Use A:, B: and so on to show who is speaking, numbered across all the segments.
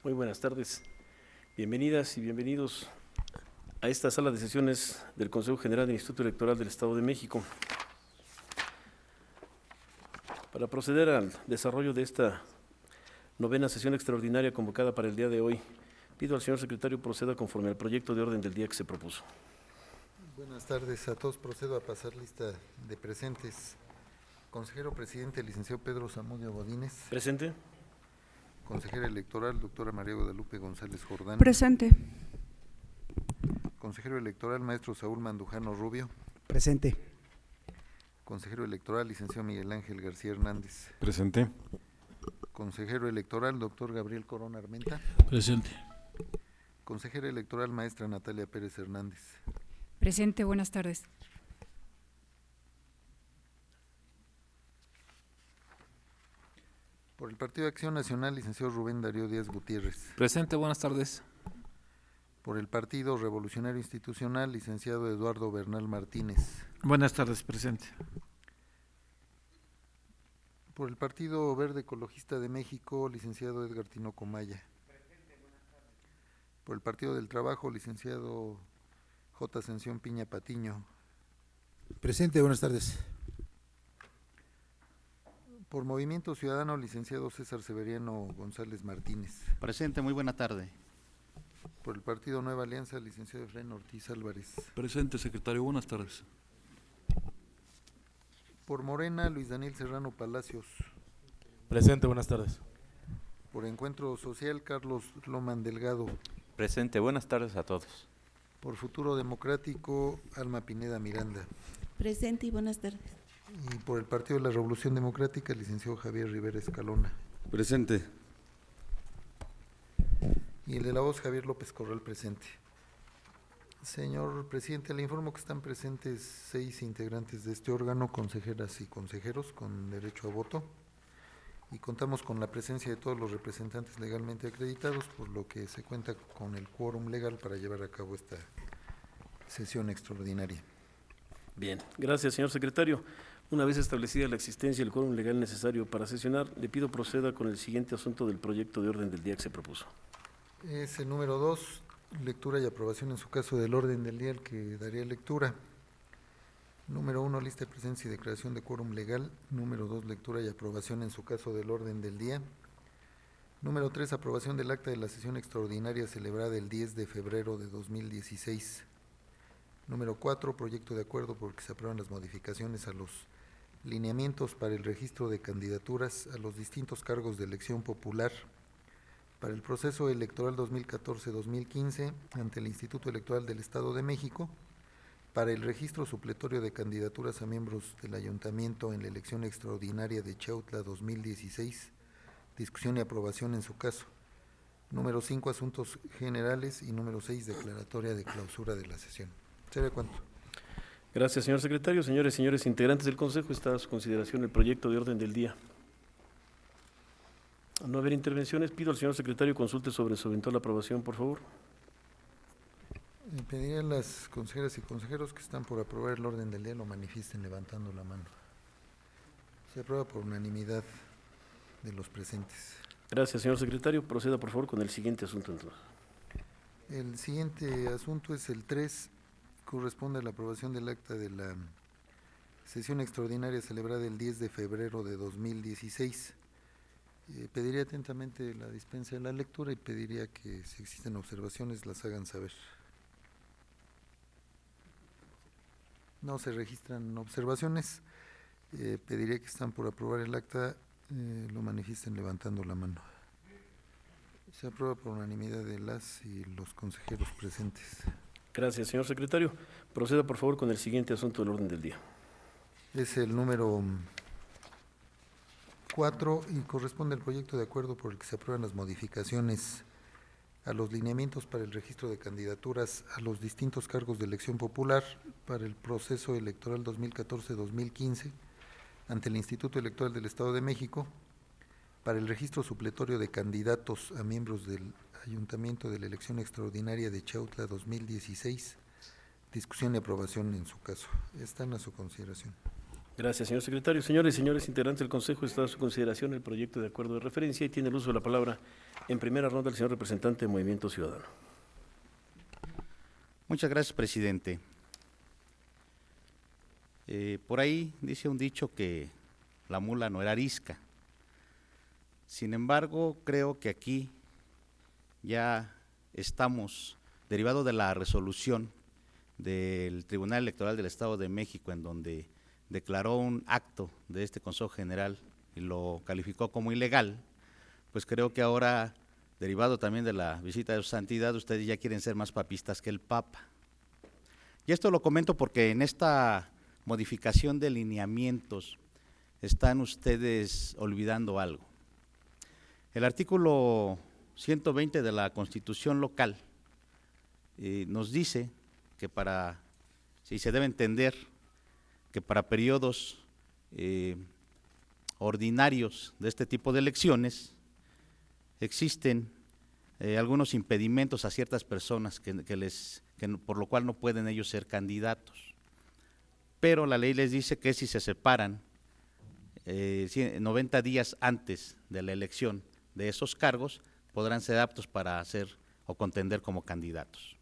A: Muy buenas tardes. Bienvenidas y bienvenidos a esta sala de sesiones del Consejo General del Instituto Electoral del Estado de México. Para proceder al desarrollo de esta novena sesión extraordinaria convocada para el día de hoy, pido al señor secretario proceda conforme al proyecto de orden del día que se propuso.
B: Buenas tardes a todos. Procedo a pasar lista de presentes. Consejero presidente, licenciado Pedro Zamudio Godínez.
A: Presente.
B: Consejera electoral, doctora María Guadalupe González Jordán.
C: Presente.
B: Consejero electoral, maestro Saúl Mandujano Rubio.
D: Presente.
B: Consejero electoral, licenciado Miguel Ángel García Hernández.
E: Presente.
B: Consejero electoral, doctor Gabriel Corona Armenta.
E: Presente.
B: Consejera electoral, maestra Natalia Pérez Hernández.
C: Presente, buenas tardes.
B: Por el Partido de Acción Nacional, licenciado Rubén Darío Díaz Gutiérrez.
E: Presente, buenas tardes.
B: Por el Partido Revolucionario Institucional, licenciado Eduardo Bernal Martínez.
E: Buenas tardes, presente.
B: Por el Partido Verde Ecologista de México, licenciado Edgar Tinoco Maya. Por el Partido del Trabajo, licenciado J. Ascensión Piña Patiño.
D: Presente, buenas tardes.
B: Por Movimiento Ciudadano, licenciado César Severiano González Martínez.
F: Presente, muy buena tarde.
B: Por el Partido Nueva Alianza, licenciado Efraín Ortiz Álvarez.
E: Presente, secretario, buenas tardes.
B: Por Morena, Luis Daniel Serrano Palacios.
G: Presente, buenas tardes.
B: Por Encuentro Social, Carlos Loman Delgado.
H: Presente, buenas tardes a todos.
B: Por Futuro Democrático, Alma Pineda Miranda.
I: Presente y buenas tardes.
B: Y por el Partido de la Revolución Democrática, licenciado Javier Rivera Escalona.
E: Presente.
B: Y el de la voz, Javier López Corral, presente. Señor presidente, le informo que están presentes 6 integrantes de este órgano, consejeras y consejeros con derecho a voto, y contamos con la presencia de todos los representantes legalmente acreditados, por lo que se cuenta con el quórum legal para llevar a cabo esta sesión extraordinaria.
A: Bien, gracias, señor secretario. Una vez establecida la existencia del quórum legal necesario para sesionar, le pido proceda con el siguiente asunto del proyecto de orden del día que se propuso.
B: Es el número 2, lectura y aprobación en su caso del orden del día al que daría lectura. Número 1, lista de presencia y declaración de quórum legal. Número 2, lectura y aprobación en su caso del orden del día. Número 3, aprobación del acta de la sesión extraordinaria celebrada el 10 de febrero de 2016. Número 4, proyecto de acuerdo por el que se aprueban las modificaciones a los lineamientos para el registro de candidaturas a los distintos cargos de elección popular para el proceso electoral 2014-2015 ante el Instituto Electoral del Estado de México, para el registro supletorio de candidaturas a miembros del Ayuntamiento en la elección extraordinaria de Chautla 2016, discusión y aprobación en su caso. Número 5, asuntos generales, y número 6, declaratoria de clausura de la sesión. ¿Sabe cuánto?
A: Gracias, señor secretario. Señores y señores integrantes del Consejo, está a su consideración el proyecto de orden del día. Al no haber intervenciones, pido al señor secretario consulte sobre su eventual aprobación, por favor.
B: Pediría a las consejeras y consejeros que están por aprobar el orden del día lo manifiesten levantando la mano. Se aprueba por unanimidad de los presentes.
A: Gracias, señor secretario. Proceda, por favor, con el siguiente asunto, entonces.
B: El siguiente asunto es el 3, corresponde a la aprobación del acta de la sesión extraordinaria celebrada el 10 de febrero de 2016. Pediría atentamente la dispensa de la lectura y pediría que si existen observaciones las hagan saber. No se registran observaciones. Pediría que están por aprobar el acta, lo manifiesten levantando la mano. Se aprueba por unanimidad de las y los consejeros presentes.
A: Gracias, señor secretario. Proceda, por favor, con el siguiente asunto del orden del día.
B: Es el número 4 y corresponde al proyecto de acuerdo por el que se aprueban las modificaciones a los lineamientos para el registro de candidaturas a los distintos cargos de elección popular para el proceso electoral 2014-2015 ante el Instituto Electoral del Estado de México, para el registro supletorio de candidatos a miembros del Ayuntamiento de la elección extraordinaria de Chautla 2016, discusión y aprobación en su caso. Están a su consideración.
A: Gracias, señor secretario. Señores y señores integrantes del Consejo, está a su consideración el proyecto de acuerdo de referencia y tiene el uso de la palabra en primera ronda el señor representante de Movimiento Ciudadano.
H: Muchas gracias, presidente. Por ahí dice un dicho que la mula no era arisca. Sin embargo, creo que aquí ya estamos, derivado de la resolución del Tribunal Electoral del Estado de México, en donde declaró un acto de este Consejo General y lo calificó como ilegal, pues creo que ahora, derivado también de la visita de su santidad, ustedes ya quieren ser más papistas que el Papa. Y esto lo comento porque en esta modificación de lineamientos están ustedes olvidando algo. El artículo 120 de la Constitución local nos dice que si se debe entender que para periodos ordinarios de este tipo de elecciones existen algunos impedimentos a ciertas personas por lo cual no pueden ellos ser candidatos. Pero la ley les dice que si se separan 90 días antes de la elección de esos cargos, podrán ser aptos para hacer o contender como candidatos.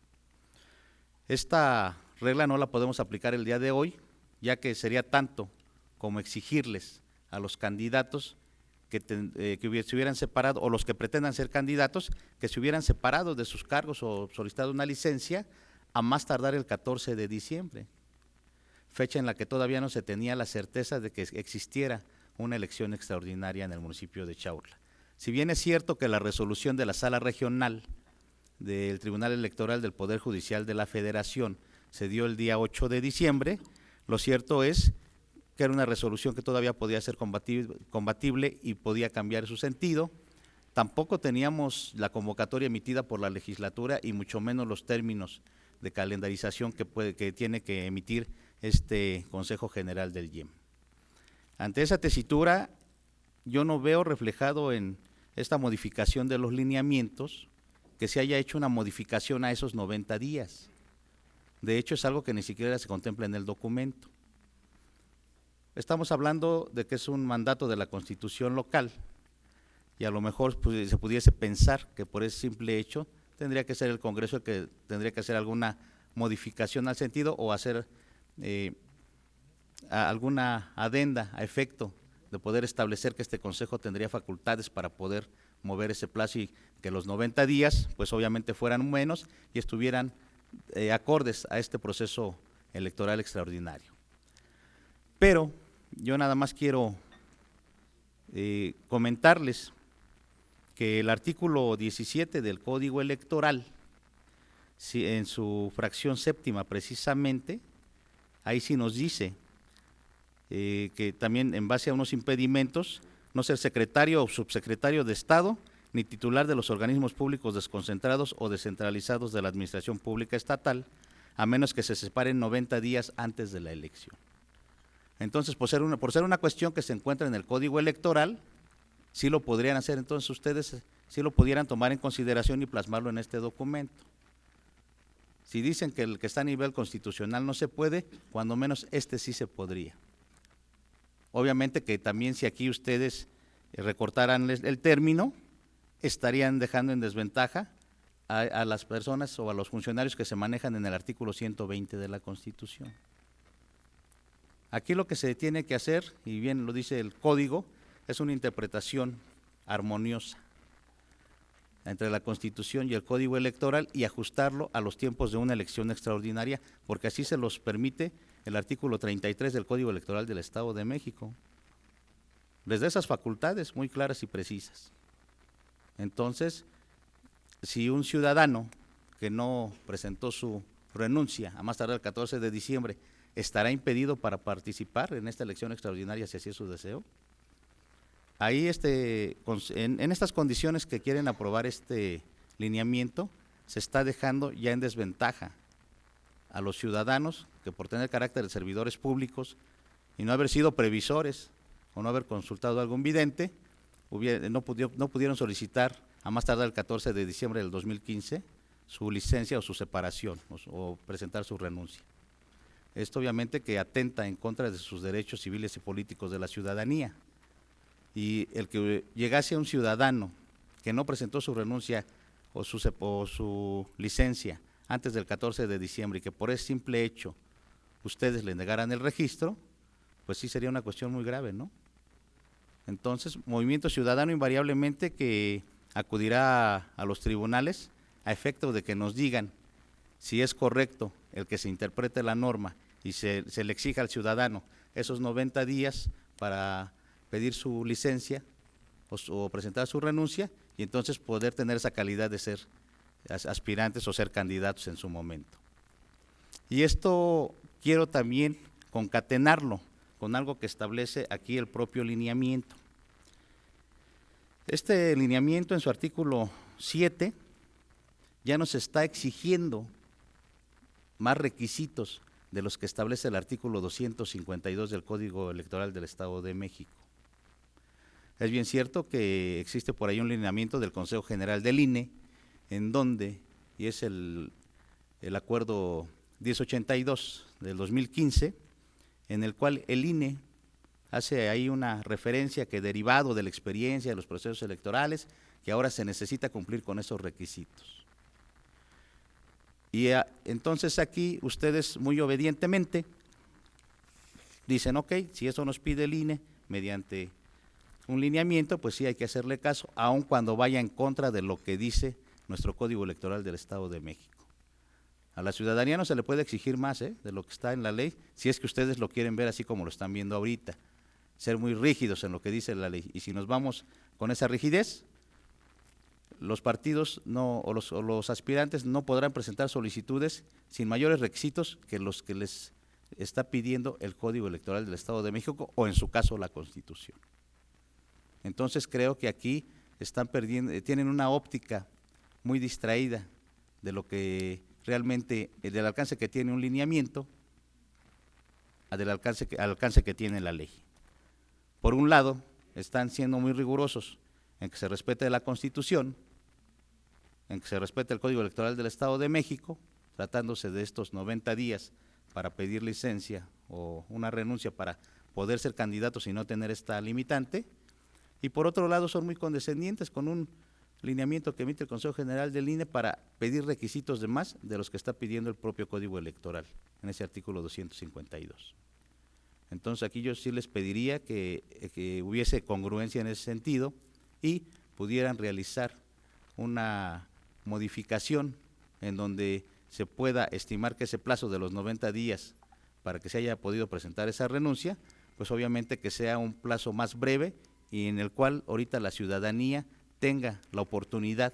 H: Esta regla no la podemos aplicar el día de hoy, ya que sería tanto como exigirles a los candidatos que se hubieran separado, o los que pretendan ser candidatos, que se hubieran separado de sus cargos o solicitado una licencia a más tardar el 14 de diciembre, fecha en la que todavía no se tenía la certeza de que existiera una elección extraordinaria en el municipio de Chautla. Si bien es cierto que la resolución de la Sala Regional del Tribunal Electoral del Poder Judicial de la Federación se dio el día 8 de diciembre, lo cierto es que era una resolución que todavía podía ser combatible y podía cambiar su sentido. Tampoco teníamos la convocatoria emitida por la legislatura y mucho menos los términos de calendarización que tiene que emitir este Consejo General del IEM. Ante esa tesitura, yo no veo reflejado en esta modificación de los lineamientos que se haya hecho una modificación a esos 90 días. De hecho, es algo que ni siquiera se contempla en el documento. Estamos hablando de que es un mandato de la Constitución local y a lo mejor pues, se pudiese pensar que por ese simple hecho tendría que ser el Congreso el que tendría que hacer alguna modificación al sentido o hacer alguna adenda a efecto de poder establecer que este Consejo tendría facultades para poder mover ese plazo y que los 90 días pues obviamente fueran menos y estuvieran acordes a este proceso electoral extraordinario. Pero yo nada más quiero comentarles que el artículo 17 del Código Electoral, en su fracción séptima precisamente, ahí sí nos dice que también en base a unos impedimentos, no ser secretario o subsecretario de Estado, ni titular de los organismos públicos desconcentrados o descentralizados de la administración pública estatal, a menos que se separen 90 días antes de la elección. Entonces, por ser una cuestión que se encuentra en el Código Electoral, sí lo podrían hacer, entonces ustedes sí lo pudieran tomar en consideración y plasmarlo en este documento. Si dicen que el que está a nivel constitucional no se puede, cuando menos este sí se podría. Obviamente que también si aquí ustedes recortaran el término, estarían dejando en desventaja a las personas o a los funcionarios que se manejan en el artículo 120 de la Constitución. Aquí lo que se tiene que hacer, y bien lo dice el Código, es una interpretación armoniosa entre la Constitución y el Código Electoral y ajustarlo a los tiempos de una elección extraordinaria, porque así se los permite el artículo 33 del Código Electoral del Estado de México. Les da esas facultades muy claras y precisas. Entonces, si un ciudadano que no presentó su renuncia a más tardar el 14 de diciembre estará impedido para participar en esta elección extraordinaria si así es su deseo, ahí en estas condiciones que quieren aprobar este lineamiento, se está dejando ya en desventaja a los ciudadanos que por tener carácter de servidores públicos y no haber sido previsores o no haber consultado a algún vidente, no pudieron solicitar a más tardar el 14 de diciembre del 2015 su licencia o su separación o presentar su renuncia. Esto obviamente que atenta en contra de sus derechos civiles y políticos de la ciudadanía. Y el que llegase a un ciudadano que no presentó su renuncia o su licencia antes del 14 de diciembre y que por ese simple hecho ustedes le negaran el registro, pues sí sería una cuestión muy grave, ¿no? Entonces, Movimiento Ciudadano invariablemente que acudirá a los tribunales a efecto de que nos digan si es correcto el que se interprete la norma y se le exija al ciudadano esos 90 días para pedir su licencia o presentar su renuncia y entonces poder tener esa calidad de ser aspirantes o ser candidatos en su momento. Y esto quiero también concatenarlo con algo que establece aquí el propio lineamiento. Este lineamiento en su artículo 7 ya nos está exigiendo más requisitos de los que establece el artículo 252 del Código Electoral del Estado de México. Es bien cierto que existe por ahí un lineamiento del Consejo General del INE, en donde, y es el acuerdo 1082 del 2015, en el cual el INE hace ahí una referencia que derivado de la experiencia de los procesos electorales, que ahora se necesita cumplir con esos requisitos. Y entonces aquí ustedes muy obedientemente dicen, ok, si eso nos pide el INE mediante un lineamiento, pues sí hay que hacerle caso, aun cuando vaya en contra de lo que dice nuestro Código Electoral del Estado de México. A la ciudadanía no se le puede exigir más de lo que está en la ley, si es que ustedes lo quieren ver así como lo están viendo ahorita, ser muy rígidos en lo que dice la ley. Y si nos vamos con esa rigidez, los partidos o los aspirantes no podrán presentar solicitudes sin mayores requisitos que los que les está pidiendo el Código Electoral del Estado de México o en su caso la Constitución. Entonces creo que aquí están perdiendo, tienen una óptica muy distraída de lo que realmente, del alcance que tiene un lineamiento, al alcance que tiene la ley. Por un lado, están siendo muy rigurosos en que se respete la Constitución, en que se respete el Código Electoral del Estado de México, tratándose de estos 90 días para pedir licencia o una renuncia para poder ser candidatos y no tener esta limitante, y por otro lado son muy condescendientes con un lineamiento que emite el Consejo General del INE para pedir requisitos de más de los que está pidiendo el propio Código Electoral, en ese artículo 252. Entonces aquí yo sí les pediría que hubiese congruencia en ese sentido y pudieran realizar una modificación en donde se pueda estimar que ese plazo de los 90 días para que se haya podido presentar esa renuncia, pues obviamente que sea un plazo más breve y en el cual ahorita la ciudadanía tenga la oportunidad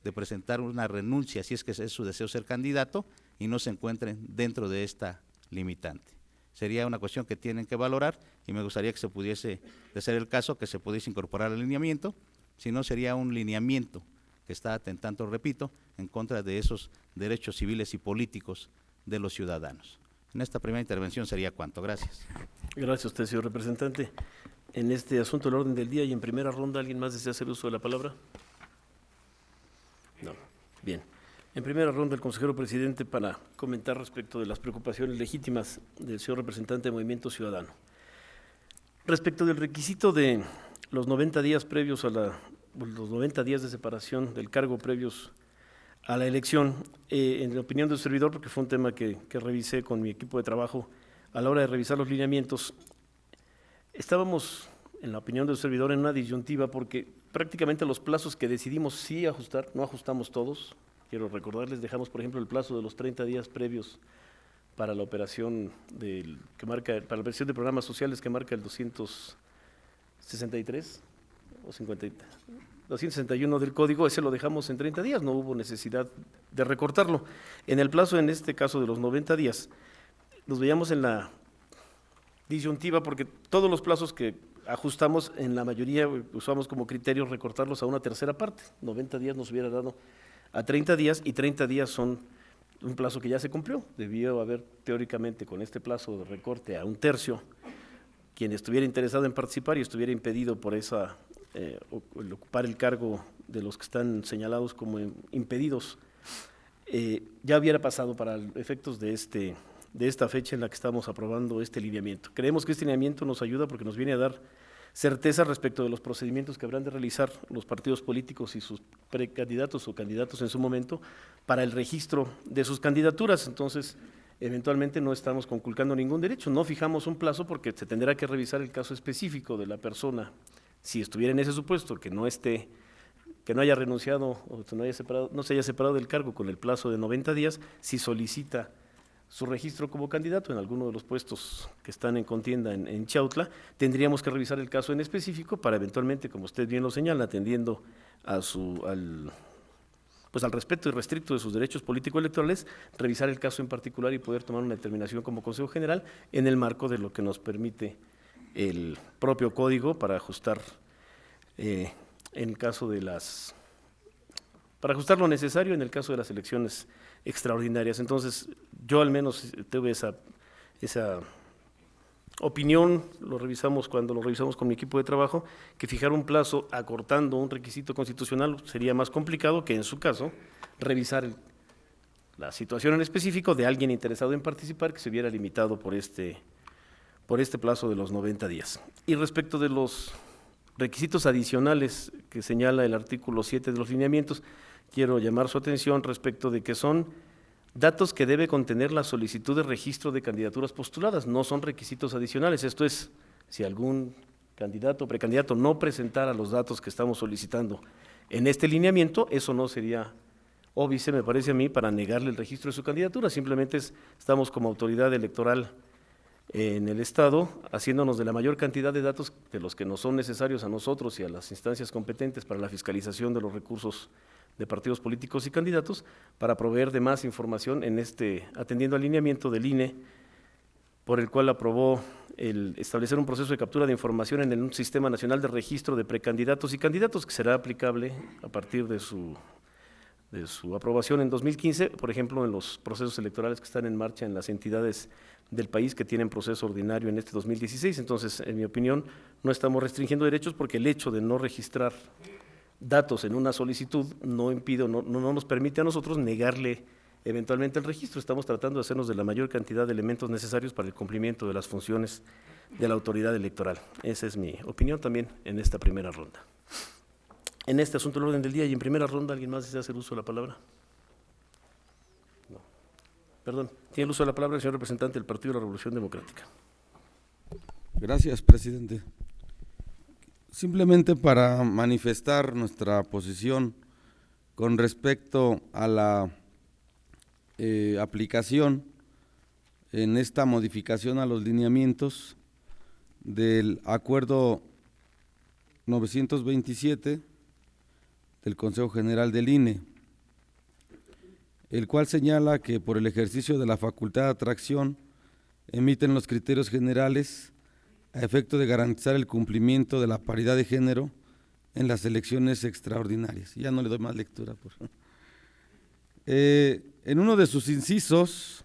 H: de presentar una renuncia, si es que es su deseo ser candidato, y no se encuentren dentro de esta limitante. Sería una cuestión que tienen que valorar y me gustaría que se pudiese, de ser el caso, que se pudiese incorporar al lineamiento, si no sería un lineamiento que está atentando, repito, en contra de esos derechos civiles y políticos de los ciudadanos. En esta primera intervención sería cuanto. Gracias.
A: Gracias a usted, señor representante. En este asunto del orden del día y en primera ronda, ¿alguien más desea hacer uso de la palabra? No. Bien. En primera ronda, el consejero presidente para comentar respecto de las preocupaciones legítimas del señor representante de Movimiento Ciudadano. Respecto del requisito de los 90 días previos a los 90 días de separación del cargo previos a la elección, en la opinión del servidor, porque fue un tema que revisé con mi equipo de trabajo a la hora de revisar los lineamientos, estábamos, en la opinión del servidor, en una disyuntiva porque prácticamente los plazos que decidimos sí ajustar, no ajustamos todos. Quiero recordarles, dejamos por ejemplo el plazo de los 30 días previos para la operación para la versión de programas sociales que marca el 263 o 261 del código, ese lo dejamos en 30 días, no hubo necesidad de recortarlo. En el plazo, en este caso de los 90 días, nos veíamos en la disyuntiva porque todos los plazos que ajustamos, en la mayoría usamos como criterio recortarlos a una tercera parte. 90 días nos hubiera dado a 30 días y 30 días son un plazo que ya se cumplió. Debió haber teóricamente con este plazo de recorte a un tercio quien estuviera interesado en participar y estuviera impedido por el ocupar el cargo de los que están señalados como impedidos, ya hubiera pasado para efectos de este de esta fecha en la que estamos aprobando este lineamiento. Creemos que este lineamiento nos ayuda porque nos viene a dar certeza respecto de los procedimientos que habrán de realizar los partidos políticos y sus precandidatos o candidatos en su momento para el registro de sus candidaturas. Entonces, eventualmente no estamos conculcando ningún derecho, no fijamos un plazo porque se tendrá que revisar el caso específico de la persona, si estuviera en ese supuesto, que no haya renunciado o no se haya separado del cargo con el plazo de 90 días, si solicita su registro como candidato en alguno de los puestos que están en contienda en Chautla, tendríamos que revisar el caso en específico para eventualmente, como usted bien lo señala, atendiendo al respeto irrestricto de sus derechos político-electorales, revisar el caso en particular y poder tomar una determinación como Consejo General en el marco de lo que nos permite el propio código para ajustar para ajustar lo necesario en el caso de las elecciones extraordinarias. Entonces, yo al menos tuve esa opinión, cuando lo revisamos con mi equipo de trabajo, que fijar un plazo acortando un requisito constitucional sería más complicado que en su caso revisar la situación en específico de alguien interesado en participar que se viera limitado por este plazo de los 90 días. Y respecto de los requisitos adicionales que señala el artículo 7 de los lineamientos, quiero llamar su atención respecto de que son datos que debe contener la solicitud de registro de candidaturas postuladas, no son requisitos adicionales. Esto es, si algún candidato o precandidato no presentara los datos que estamos solicitando en este lineamiento, eso no sería óbice, me parece a mí, para negarle el registro de su candidatura. Simplemente estamos como autoridad electoral en el Estado haciéndonos de la mayor cantidad de datos de los que nos son necesarios a nosotros y a las instancias competentes para la fiscalización de los recursos de partidos políticos y candidatos, para proveer de más información atendiendo al lineamiento del INE, por el cual aprobó el establecer un proceso de captura de información en un Sistema Nacional de Registro de Precandidatos y Candidatos que será aplicable a partir de su aprobación en 2015, por ejemplo, en los procesos electorales que están en marcha en las entidades del país que tienen proceso ordinario en este 2016. Entonces, en mi opinión, no estamos restringiendo derechos porque el hecho de no registrar datos en una solicitud no nos permite a nosotros negarle eventualmente el registro. Estamos tratando de hacernos de la mayor cantidad de elementos necesarios para el cumplimiento de las funciones de la autoridad electoral. Esa es mi opinión también en esta primera ronda. En este asunto del orden del día y en primera ronda, ¿alguien más desea hacer uso de la palabra? No. Perdón, tiene el uso de la palabra el señor representante del Partido de la Revolución Democrática.
E: Gracias, presidente. Simplemente para manifestar nuestra posición con respecto a la aplicación en esta modificación a los lineamientos del acuerdo 927 del Consejo General del INE, el cual señala que por el ejercicio de la facultad de atracción emiten los criterios generales a efecto de garantizar el cumplimiento de la paridad de género en las elecciones extraordinarias. Ya no le doy más lectura, por favor. En uno de sus incisos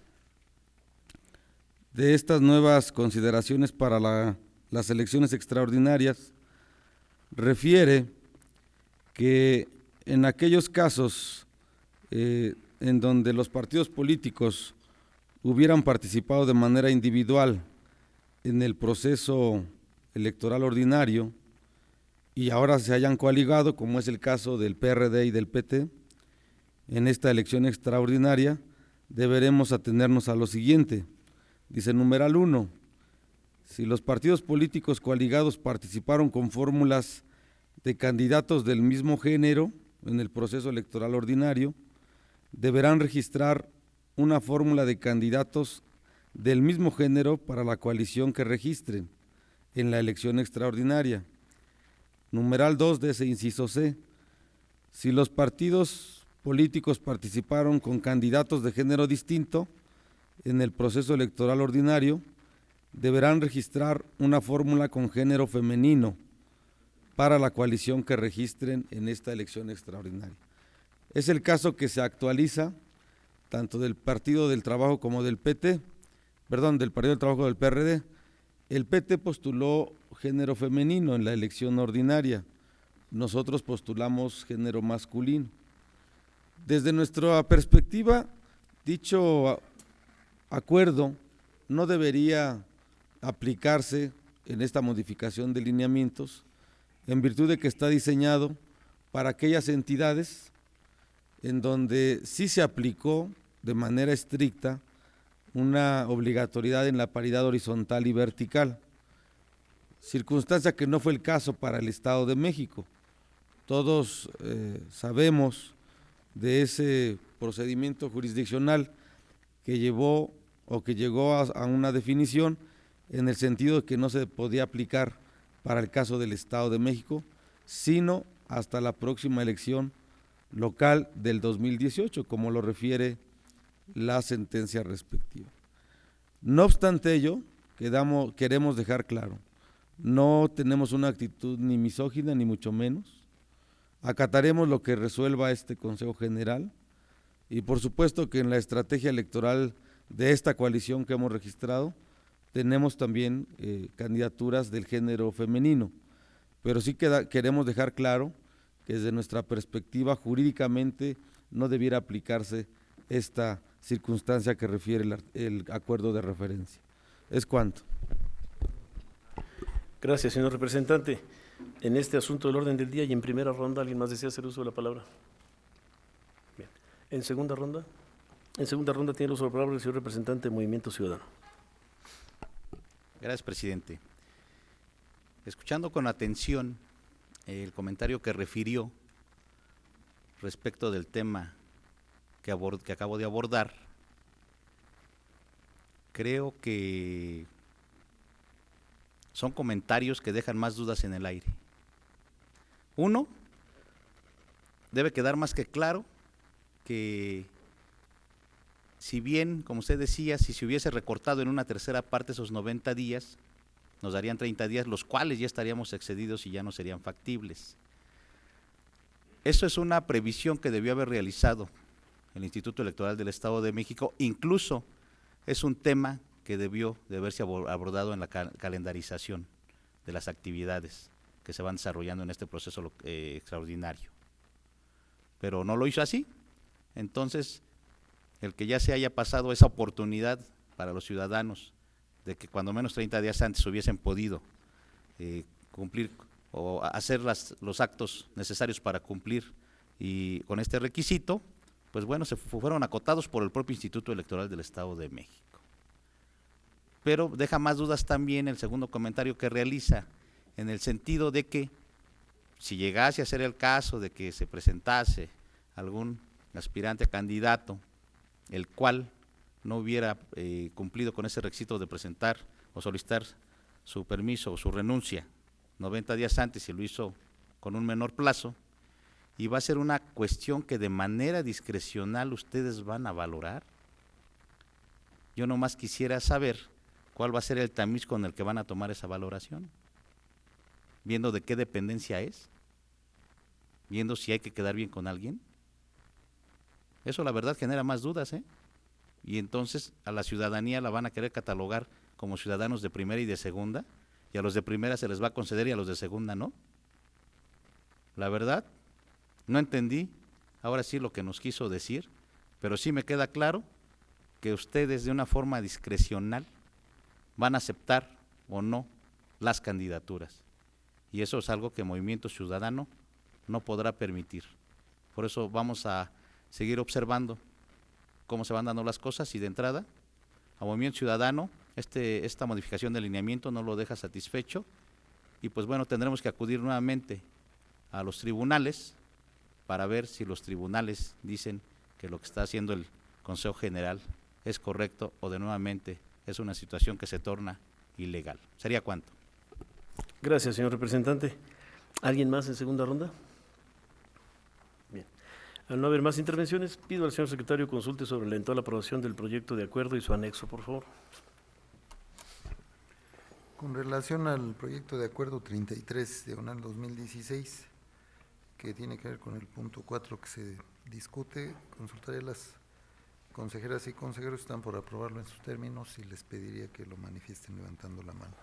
E: de estas nuevas consideraciones para las elecciones extraordinarias, refiere que en aquellos casos en donde los partidos políticos hubieran participado de manera individual en el proceso electoral ordinario y ahora se hayan coaligado, como es el caso del PRD y del PT, en esta elección extraordinaria, deberemos atenernos a lo siguiente. Dice numeral 1, si los partidos políticos coaligados participaron con fórmulas de candidatos del mismo género en el proceso electoral ordinario, deberán registrar una fórmula de candidatos del mismo género para la coalición que registren en la elección extraordinaria. Numeral 2 de ese inciso C, si los partidos políticos participaron con candidatos de género distinto en el proceso electoral ordinario, deberán registrar una fórmula con género femenino para la coalición que registren en esta elección extraordinaria. Es el caso que se actualiza tanto del Partido del Trabajo como del PT, del Partido del Trabajo del PRD. El PT postuló género femenino en la elección ordinaria, nosotros postulamos género masculino. Desde nuestra perspectiva, dicho acuerdo no debería aplicarse en esta modificación de lineamientos, en virtud de que está diseñado para aquellas entidades en donde sí se aplicó de manera estricta una obligatoriedad en la paridad horizontal y vertical, circunstancia que no fue el caso para el Estado de México. Todos sabemos de ese procedimiento jurisdiccional que llevó o que llegó a una definición en el sentido de que no se podía aplicar para el caso del Estado de México, sino hasta la próxima elección local del 2018, como lo refiere la sentencia respectiva. No obstante ello, queremos dejar claro, no tenemos una actitud ni misógina ni mucho menos, acataremos lo que resuelva este Consejo General y por supuesto que en la estrategia electoral de esta coalición que hemos registrado tenemos también candidaturas del género femenino, pero sí queremos dejar claro que desde nuestra perspectiva jurídicamente no debiera aplicarse esta circunstancia que refiere el acuerdo de referencia. Es cuanto.
A: Gracias, señor representante. En este asunto del orden del día y en primera ronda, ¿alguien más desea hacer uso de la palabra? Bien. ¿En segunda ronda? En segunda ronda tiene el uso de la palabra el señor representante de Movimiento Ciudadano.
H: Gracias, presidente. Escuchando con atención el comentario que refirió respecto del tema que acabo de abordar, creo que son comentarios que dejan más dudas en el aire. Uno, debe quedar más que claro que si bien, como usted decía, si se hubiese recortado en una tercera parte esos 90 días, nos darían 30 días, los cuales ya estaríamos excedidos y ya no serían factibles. Eso es una previsión que debió haber realizado el Instituto Electoral del Estado de México, incluso es un tema que debió de haberse abordado en la calendarización de las actividades que se van desarrollando en este proceso extraordinario. Pero no lo hizo así, entonces el que ya se haya pasado esa oportunidad para los ciudadanos de que cuando menos 30 días antes hubiesen podido cumplir o hacer los actos necesarios para cumplir y con este requisito, pues bueno, se fueron acotados por el propio Instituto Electoral del Estado de México. Pero deja más dudas también el segundo comentario que realiza, en el sentido de que si llegase a ser el caso de que se presentase algún aspirante a candidato, el cual no hubiera cumplido con ese requisito de presentar o solicitar su permiso o su renuncia 90 días antes y lo hizo con un menor plazo, y va a ser una cuestión que de manera discrecional ustedes van a valorar. Yo nomás quisiera saber cuál va a ser el tamiz con el que van a tomar esa valoración, viendo de qué dependencia es, viendo si hay que quedar bien con alguien. Eso la verdad genera más dudas, y entonces a la ciudadanía la van a querer catalogar como ciudadanos de primera y de segunda, y a los de primera se les va a conceder y a los de segunda no. La verdad, no entendí ahora sí lo que nos quiso decir, pero sí me queda claro que ustedes de una forma discrecional van a aceptar o no las candidaturas, y eso es algo que Movimiento Ciudadano no podrá permitir. Por eso vamos a seguir observando cómo se van dando las cosas, y de entrada a Movimiento Ciudadano esta modificación de alineamiento no lo deja satisfecho, y pues bueno, tendremos que acudir nuevamente a los tribunales para ver si los tribunales dicen que lo que está haciendo el Consejo General es correcto o de nuevamente es una situación que se torna ilegal. ¿Sería cuánto?
A: Gracias, señor representante. ¿Alguien más en segunda ronda? Bien. Al no haber más intervenciones, pido al señor secretario consulte sobre la eventual aprobación del proyecto de acuerdo y su anexo, por favor.
B: Con relación al proyecto de acuerdo 33/2016, que tiene que ver con el punto 4 que se discute, consultaré a las consejeras y consejeros, están por aprobarlo en sus términos, y les pediría que lo manifiesten levantando la mano.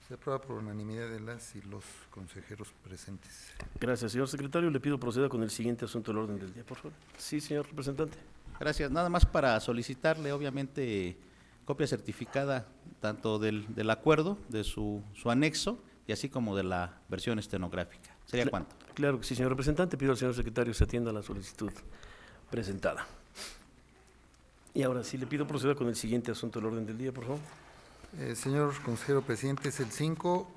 B: Se aprueba por unanimidad de las y los consejeros presentes.
A: Gracias, señor secretario. Le pido proceda con el siguiente asunto del orden del día, por favor. Sí, señor representante.
H: Gracias. Nada más para solicitarle, obviamente, copia certificada tanto del acuerdo, de su anexo, y así como de la versión estenográfica. ¿Sería cuánto?
A: Claro que sí, señor representante. Pido al señor secretario se atienda a la solicitud presentada. Y ahora sí, le pido proceda con el siguiente asunto del orden del día, por favor.
B: Señor consejero presidente, es el 5,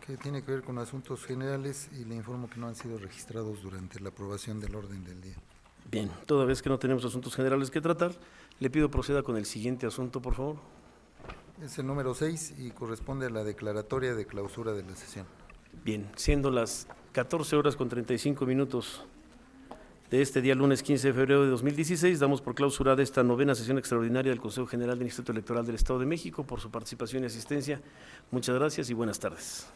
B: que tiene que ver con asuntos generales, y le informo que no han sido registrados durante la aprobación del orden del día.
A: Bien, toda vez que no tenemos asuntos generales que tratar, le pido proceda con el siguiente asunto, por favor.
B: Es el número 6 y corresponde a la declaratoria de clausura de la sesión.
A: Bien, siendo las 14:35 de este día lunes 15 de febrero de 2016, damos por clausurada esta 9ª sesión extraordinaria del Consejo General del Instituto Electoral del Estado de México. Por su participación y asistencia, muchas gracias y buenas tardes.